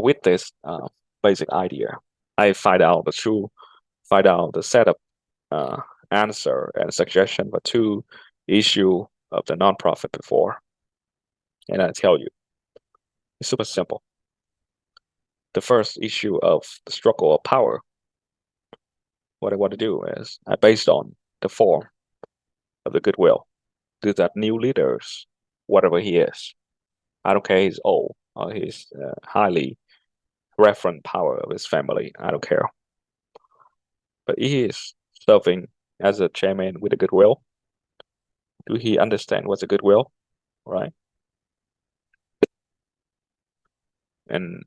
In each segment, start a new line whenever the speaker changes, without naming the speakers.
with this basic idea, I find out the setup, answer, and suggestion for two issue of the nonprofit before, and I tell you, it's super simple. The first issue of the struggle of power. What I want to do is I based on the form of the goodwill to that new leaders, whatever he is. I don't care he's old or he's highly referent power of his family. I don't care. But he is serving as a chairman with a goodwill. Do he understand what's a goodwill, right? And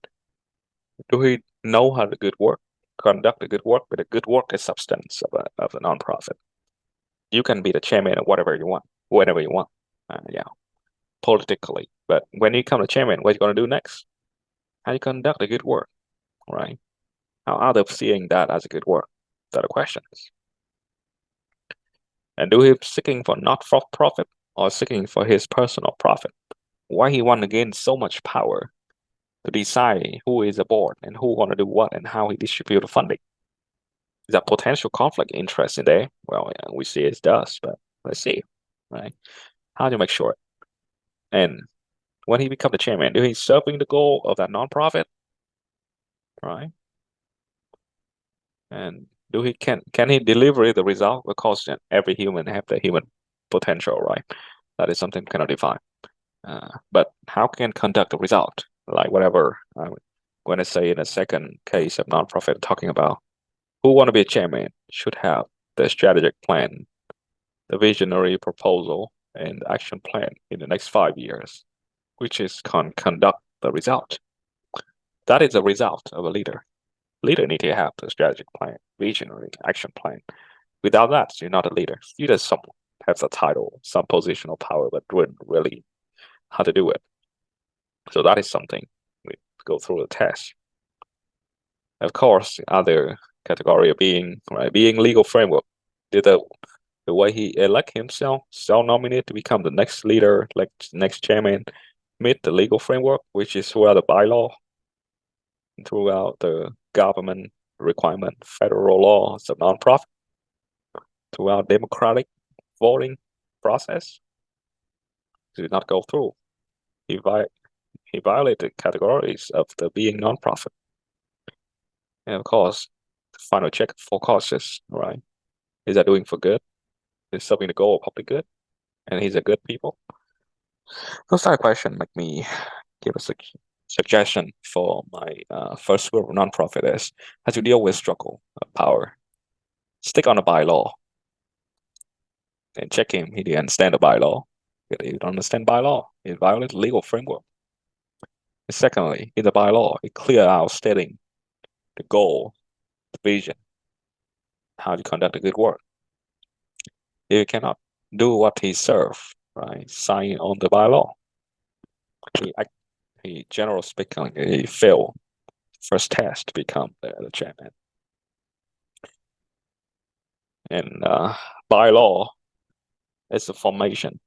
do he know how to conduct the good work? But the good work is substance of a nonprofit. You can be the chairman of whatever you want, whatever you want, yeah, politically. But when you become the chairman, what are you gonna do next? How you conduct the good work, right? How others seeing that as a good work? That are questions. And do he seeking for not for profit or seeking for his personal profit? Why he want to gain so much power to decide who is a board and who gonna do what and how he distribute the funding? Is that potential conflict interest in there? Well, yeah, we see it does, but let's see, right? How do you make sure? And when he become the chairman, do he serving the goal of that nonprofit, right? And do he can he deliver the result? Because every human have the human potential, right? That is something cannot define. But how can conduct the result? Like whatever I'm going to say in a second case of nonprofit, talking about who want to be a chairman should have the strategic plan, the visionary proposal, and the action plan in the next 5 years, which is conduct the result. That is the result of a leader. Leader need to have the strategic plan, visionary action plan. Without that, you're not a leader. You just someone has a title, some positional power, but wouldn't really how to do it. So that is something we go through the test. Of course, other category of being legal framework. Did the way he elect himself, self-nominate to become the next leader, like next chairman, meet the legal framework, which is throughout the bylaw, throughout the government requirement, federal law as a nonprofit, throughout democratic voting process. Did not go through. He violated categories of the being nonprofit. And of course, the final check for causes, right? Is that doing for good? Is serving the goal of public good? And he's a good people? Those type of question make me give a suggestion for my first group of nonprofit is how to deal with struggle of power. Stick on the bylaw and check him. He didn't understand the bylaw. If you don't understand bylaw, it violates legal framework. And secondly, in the bylaw, it clear out stating the goal, the vision, how to conduct a good work. If you cannot do what he serve, right? Sign on the bylaw. He general speaking, he failed first test to become the chairman. And bylaw is the formation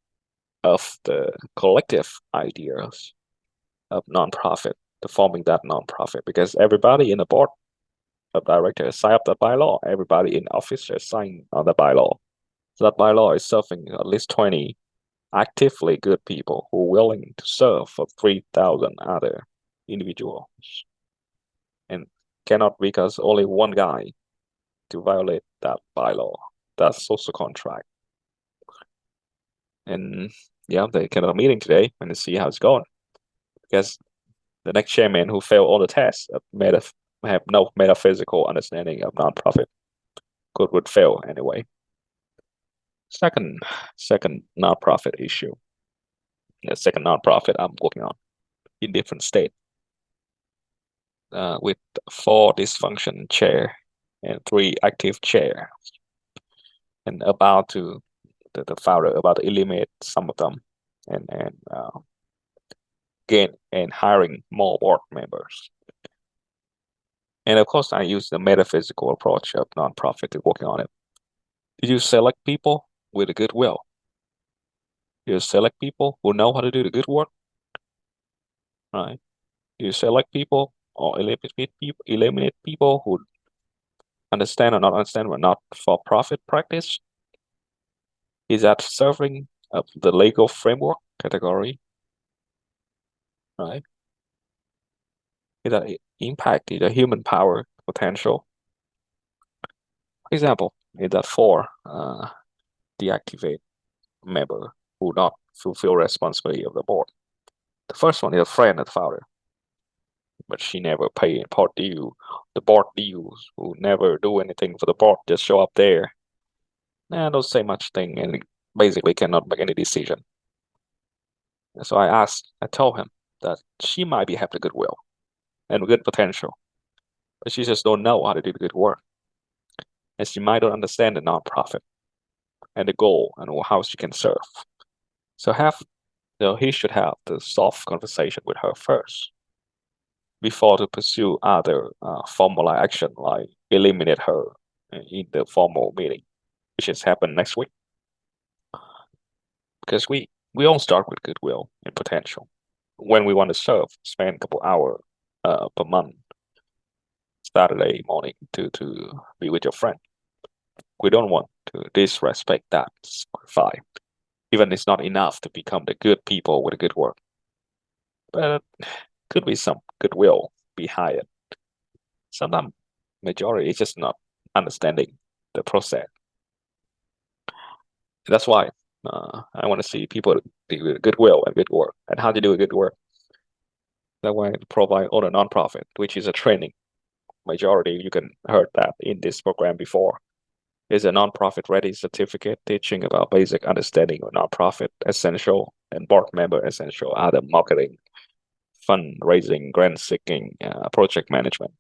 of the collective ideas of nonprofit, to forming that nonprofit, because everybody in the board of directors sign up the bylaw, everybody in office sign on the bylaw. So that bylaw is serving at least 20 actively good people who are willing to serve for 3,000 other individuals. And cannot because only one guy to violate that bylaw, that social contract. And yeah, they cannot have a meeting today and to see how it's going. Because the next chairman who failed all the tests have no metaphysical understanding of nonprofit would fail anyway. Second nonprofit issue. The second nonprofit I'm working on in different state, with 4 dysfunction chair and 3 active chair, and about to the founder about to eliminate some of them and gain and hiring more board members. And of course, I use the metaphysical approach of nonprofit to working on it. Did you select people with a goodwill? You select people who know how to do the good work, right? You select people or eliminate people who understand or not understand but not for profit practice? Is that serving the legal framework category? Right? Is that impact the human power potential? For example, is that for deactivate member who not fulfill responsibility of the board? The first one is a friend of the founder, but she never pay board due. The board dues, who never do anything for the board, just show up there and don't say much thing and basically cannot make any decision. So I told him that she might have the goodwill and good potential, but she just don't know how to do the good work. And she might not understand the nonprofit and the goal and how she can serve. So he should have the soft conversation with her first before to pursue other formal action like eliminate her in the formal meeting, which is happen next week. Because we all start with goodwill and potential. When we want to serve, spend a couple hours per month, Saturday morning to be with your friend. We don't want to disrespect that sacrifice. Even it's not enough to become the good people with a good work. But could be some goodwill behind it. Sometimes majority is just not understanding the process. That's why I want to see people do goodwill and good work and how to do a good work. That way, provide all the nonprofit, which is a training. Majority, you can heard that in this program before, is a nonprofit ready certificate teaching about basic understanding of nonprofit essential and board member essential, other marketing, fundraising, grant seeking, project management.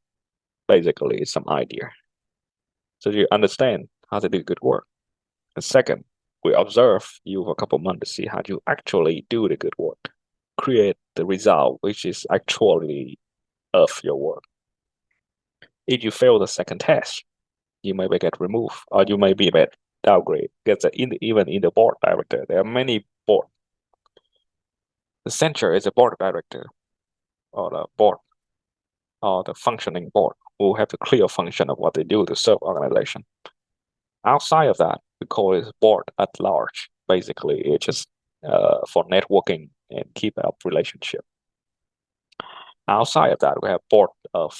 Basically, it's some idea. So you understand how to do good work. And second, we observe you for a couple months to see how you actually do the good work. Create the result which is actually of your work. If you fail the second test, you may get removed or you may be downgrade. Even in the board director, there are many board. The center is a board director or the board or the functioning board who have a clear function of what they do to serve organization. Outside of that, we call it board at large. Basically, it's just for networking and keep up relationship. Outside of that, we have board of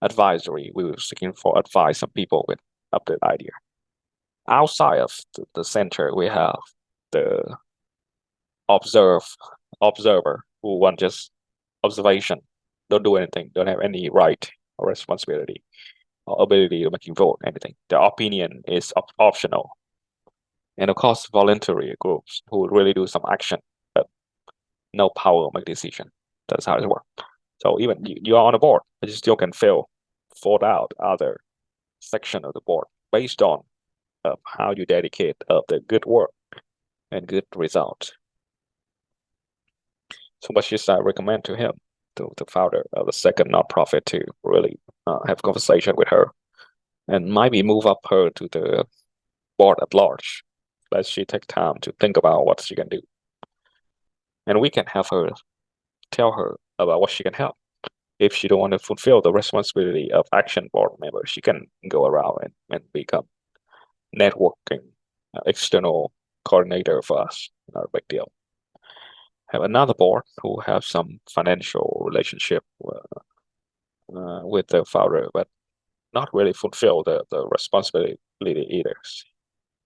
advisory. We were seeking for advice from people with updated idea. Outside of the center, we have the observer who want just observation, don't do anything, don't have any right or responsibility or ability to making vote, anything. Their opinion is optional. And of course, voluntary groups who really do some action, but no power to make decision. That's how it works. So even you are on the board, but you still can fail out other section of the board based on how you dedicate the good work and good result. So what should I recommend to him, to the founder of the second nonprofit, to really have a conversation with her and maybe move up her to the board at large. Let she take time to think about what she can do. And we can have her tell her about what she can help. If she don't want to fulfill the responsibility of action board member, she can go around and become networking external coordinator for us. Not a big deal. Have another board who have some financial relationship with the founder, but not really fulfill the responsibility either.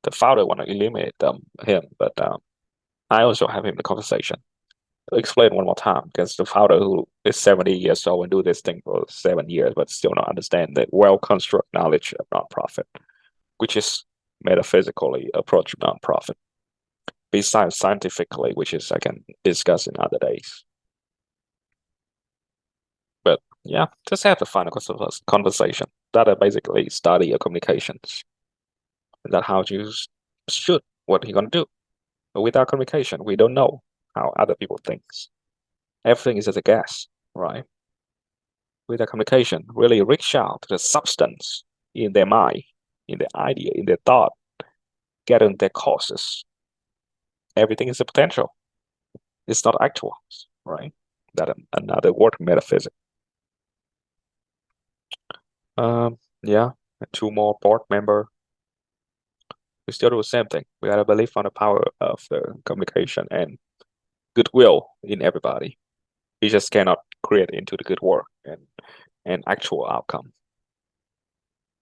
The founder want to eliminate him, but I also have him the conversation. Explain one more time, because the founder who is 70 years old and do this thing for 7 years, but still not understand the well-construct knowledge of nonprofit, which is metaphysically approach nonprofit. Besides scientifically, which is I can discuss in other days. But yeah, just have the final conversation. That are basically study of communications. That how you should, what you're gonna do. But without communication, we don't know how other people think. Everything is as a guess, right? Without communication, really reach out to the substance in their mind, in their idea, in their thought, getting their causes. Everything is a potential. It's not actual, right? That another word, metaphysics. Yeah, 2 more board member. We still do the same thing. We gotta believe on the power of the communication and goodwill in everybody. You just cannot create into the good work and actual outcome.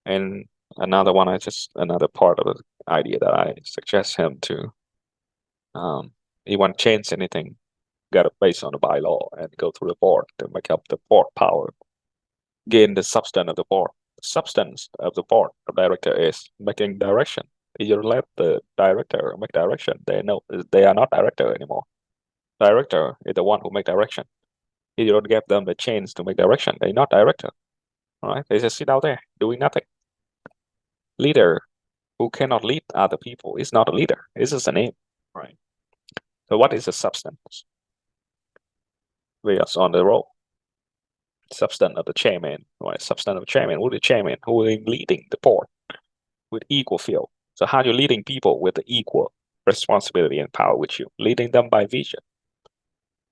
And another one, another part of the idea that I suggest him to, he want to change anything, got it based on the bylaw and go through the board to make up the board power, gain the substance of the board. The substance of the board of director is making direction. You let the director make direction. They are not director anymore. Director is the one who make direction. If you don't give them the chance to make direction, they're not director. All right? They just sit out there doing nothing. Leader who cannot lead other people is not a leader. It's just a name, right? So what is the substance? We are on the roll. Substance of the chairman, right? Substance of the chairman. Who is the chairman? Who is leading the board with equal feel? So how are you leading people with the equal responsibility and power with you? Leading them by vision,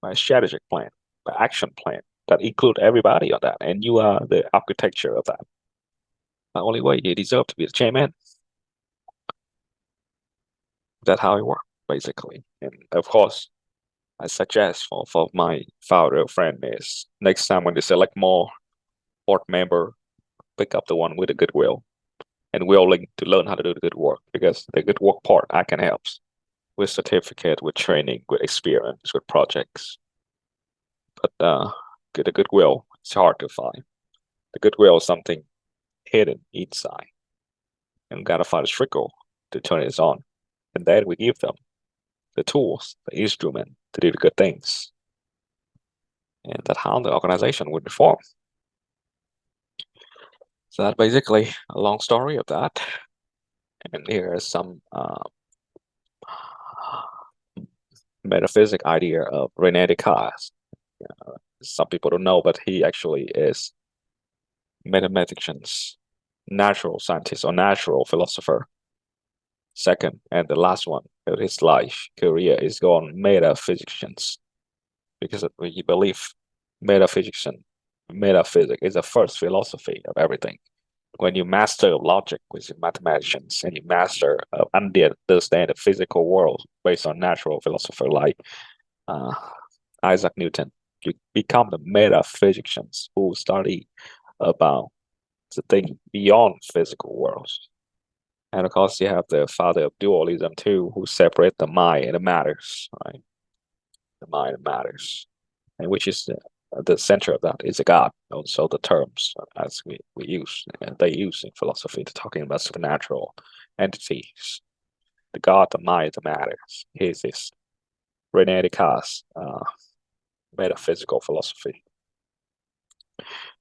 by strategic plan, by action plan that include everybody on that, and you are the architecture of that. The only way you deserve to be the chairman. That's how it works, basically. And of course, I suggest for my founder friend is next time when they select more board member, pick up the one with the goodwill and willing to learn how to do the good work, because the good work part I can help with certificate, with training, with experience, with projects. But the goodwill, it's hard to find. The goodwill is something hidden inside, and gotta find a trickle to turn it on. And then we give them the tools, the instrument to do the good things. And that's how the organization would be formed. So that's basically a long story of that. And here is some metaphysic idea of René Descartes. Some people don't know, but he actually is mathematicians, natural scientist or natural philosopher. Second, and the last one of his life career is gone metaphysicians, because we believe metaphysics is the first philosophy of everything. When you master logic with mathematicians and you master understand the physical world based on natural philosopher like Isaac Newton, you become the metaphysicians who study about the thing beyond physical worlds. And of course, you have the father of dualism too, who separate the mind and the matters, right? The mind and matters, and which is the center of that is a God. Also, the terms as we use, they use in philosophy to talking about supernatural entities. The God, the mind, the matters. Here's this René Descartes' metaphysical philosophy.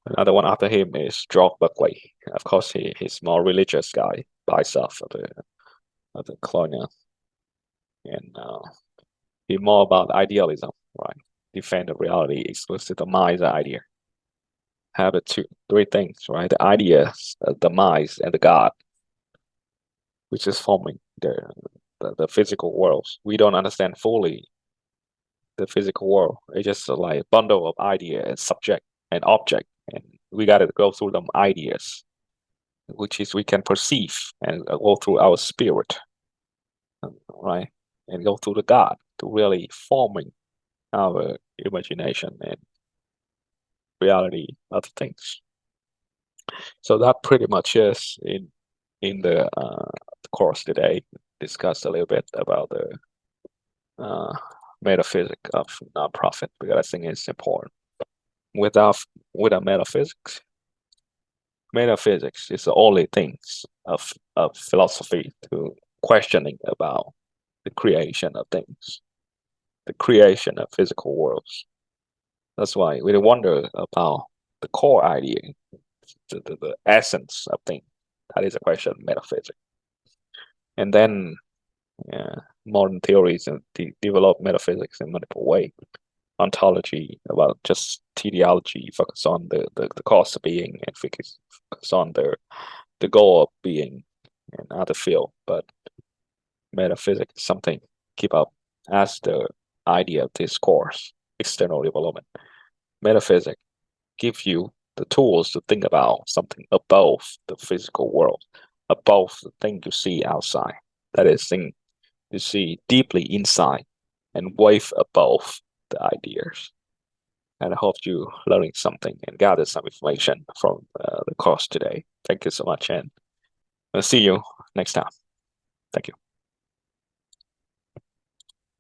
Another one after him is George Berkeley. Of course, he's more religious guy by himself of the colonial, and he's more about idealism, right? Defend the reality, exclusive the mind's idea. Have the three things, right? The ideas, the minds, and the God, which is forming the physical worlds. We don't understand fully the physical world. It's just like a bundle of idea and subject and object, and we got to go through them ideas, which is we can perceive and go through our spirit, right? And go through the God to really forming our imagination and reality of things. So that pretty much is in the course today. Discussed a little bit about the metaphysic of nonprofit, because I think it's important. Without metaphysics is the only things of philosophy to questioning about the creation of things, the creation of physical worlds. That's why we wonder about the core idea, the essence of things. That is a question of metaphysics. And then modern theories and develop metaphysics in multiple ways. Ontology, about just teleology, focus on the cause of being, and focus on the goal of being and other field. But metaphysics is something keep up as the idea of this course, external development. Metaphysics give you the tools to think about something above the physical world, above the thing you see outside. That is, thing you see deeply inside and wave above the ideas. And I hope you learning something and gathered some information from the course today. Thank you so much, and I'll see you next time. Thank you.